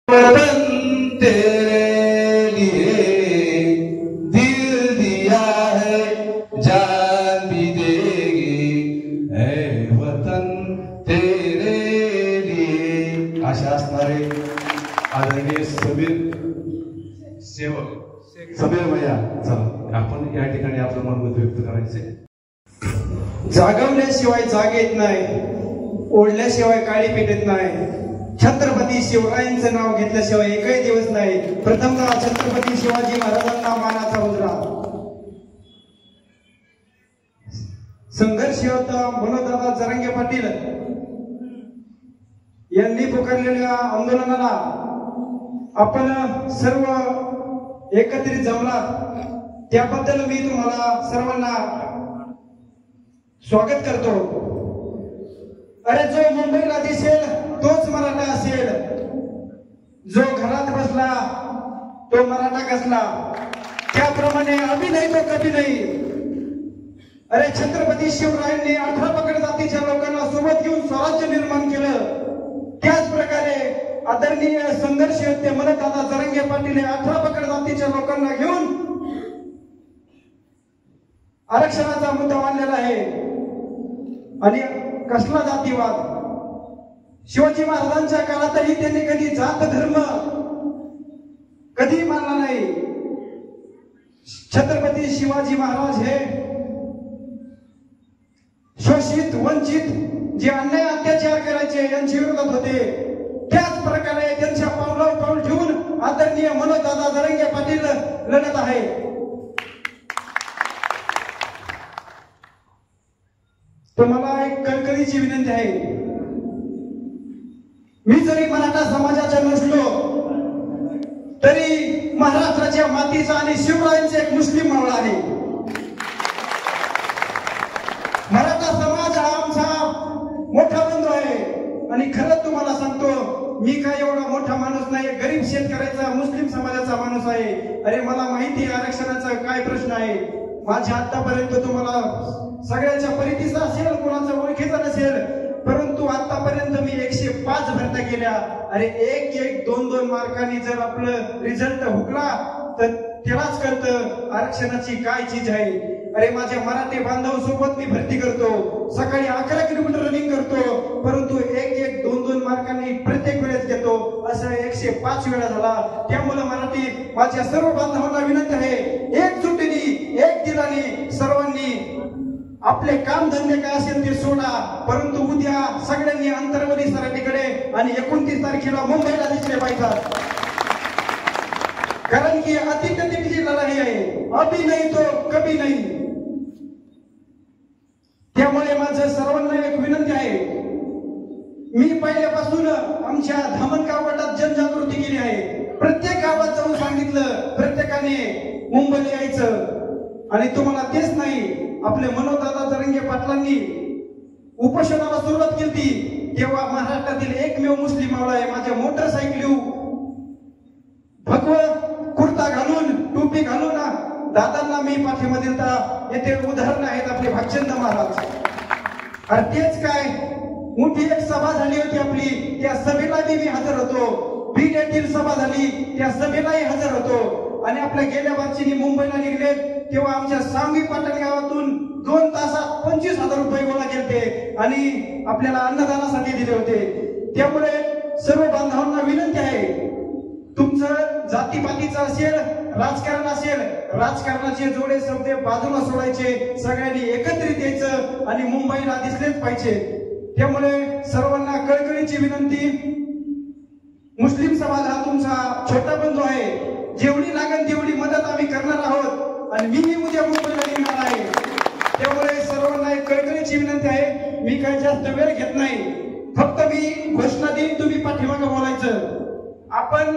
वतन तेरे लिए दिल दिया है, जान भी देगी है वतन तेरे लिए. अशा असणारे आदरणीय समीर भैया, चला आपण या ठिकाणी आपलं मनोगत व्यक्त करायचे. जागवल्याशिवाय जाग येत नाही, ओढल्याशिवाय काळी पेटत नाही. छत्रपती शिवरायांचं नाव घेतल्याशिवाय एकही दिवस नाही. प्रथमतः छत्रपती शिवाजी महाराजांना मानाचा मुजरा. संघर्ष योद्धा मनोजदादा जरांगे पाटील यांनी पुकारलेल्या आंदोलनाला आपण सर्व एकत्रित जमलात, त्याबद्दल मी तुम्हाला सर्वांना स्वागत करतो. अरे जो मुंबईला दिसेल तोच मराठा असेल, जो घरात बसला तो मराठा कसला, त्याप्रमाणे अभिनय तो कधी नाही. अरे छत्रपती शिवरायांनी 18 पगड जातीच्या लोकांना सोबत घेऊन स्वराज्य निर्माण केलं. त्याच प्रकारे आदरणीय संघर्ष योद्धे मनोजदादा जरांगे पाटील 18 पगड जातीच्या लोकांना घेऊन आरक्षणाचा मुद्दा मांडलेला आहे. आणि कसला जातीवाद, शिवाजी महाराजांच्या काळातही त्यांनी कधी जात धर्म कधी मानला नाही. छत्रपती शिवाजी महाराज हे शोषित वंचित जे अन्याय अत्याचार करायचे यांच्या विरोधात होते. त्याच प्रकारे त्यांच्या पावलावर पाऊल ठेवून आदरणीय मनोजदादा जरांगे पाटील लढत आहे. तुम्हाला एक कळकळीची विनंती आहे. मी जरी मराठा समाजाचा नसलो तरी महाराष्ट्राच्या मातीचा आणि शिवरायांचा एक मुस्लिम मावळा आहे. मराठा समाज हा आमचा मोठा बंधू आहे. आणि खरंच तुम्हाला सांगतो, मी काय एवढा मोठा माणूस नाही, गरीब शेतकऱ्याचा मुस्लिम समाजाचा माणूस आहे. अरे मला माहिती आहे आरक्षणाचा काय प्रश्न आहे. माझ्या आतापर्यंत तुम्हाला सगळ्यांच्या परिचयाचा असेल, कोणाचा ओळखीचा नसेल, परंतु आतापर्यंत मी 105 भरत्या केल्या. अरे एक 2 मार्कांनी जर आपलं रिझल्ट हुकला तर त्यालाच कळतं आरक्षणाची काय चीज आहे. अरे माझ्या मराठी बांधव सोबत मी भरती करतो, सकाळी 11 किलोमीटर रनिंग करतो, परंतु 2 मार्कांनी प्रत्येक वेळेस घेतो. असं 105 वेळा झाला. त्यामुळे मराठी माझ्या सर्व बांधवांना विनंती आहे, एकजुटीने एक दिलाने सर्वांनी आपले काम धंदे काय असेल ते सोडा, परंतु उद्या सगळ्यांनी अंतर्वली सराठीकडे आणि 29 तारखेला मुंबईला दिसले पाहिजे. कारण की अतिकतीची लढाई आहे, अभी नाही तो कभी नाही. त्यामुळे माझं सर्वांना एक विनंती आहे. मी पहिल्यापासून आमच्या धामणगाव गटात जनजागृती केली आहे. प्रत्येक गावात जाऊन सांगितलं प्रत्येकाने मुंबईला यायचं. आणि तुम्हाला तेच नाही, आपले मनोजदादा जरांगे पाटलांनी उपोषणाला सुरुवात केली तेव्हा महाराष्ट्रातील एकमेव मुस्लिम मावळा आहे. माझ्या मोटरसायकली भगव कुर्ता घालून टोपी घालून दादांना मी पाठिंबा दिलता. येथे उदाहरण आहेत आपले भागचंद महाराज. अरे तेच काय मोठी एक सभा झाली होती आपली, त्या सभेला मी हजर होतो. बीड येथील सभा झाली, त्या सभेलाही हजर होतो. आणि आपल्या गेल्या वर्षी मुंबईला निघले तेव्हा आमच्या सांगवी पाटण गावातून 2 तासात 25,000 रुपये गोळा केले आणि आपल्याला अन्नदानासाठी दिले होते. त्यामुळे सर्व बांधवांना विनंती आहे, तुमचं जातीपातीचं असेल, राजकारण असेल, राजकारणाचे जोडे शब्द बाजूला सोडायचे, सगळ्यांनी एकत्रित यायचं आणि मुंबईला दिसलेच पाहिजे. त्यामुळे सर्वांना कळकळीची विनंती, मुस्लिम समाज हा तुमचा छोटा बंधू आहे. जेवढी लागेल तेवढी मदत आम्ही करणार आहोत आणि मीही उद्या मुंबईला निघणार आहे. त्यामुळे सर्वांना एक कळकळीची विनंती आहे. मी काही जास्त वेळ घेत नाही, फक्त मी घोषणा देईन, तुम्ही पाठीमागे बोलायचं. आपण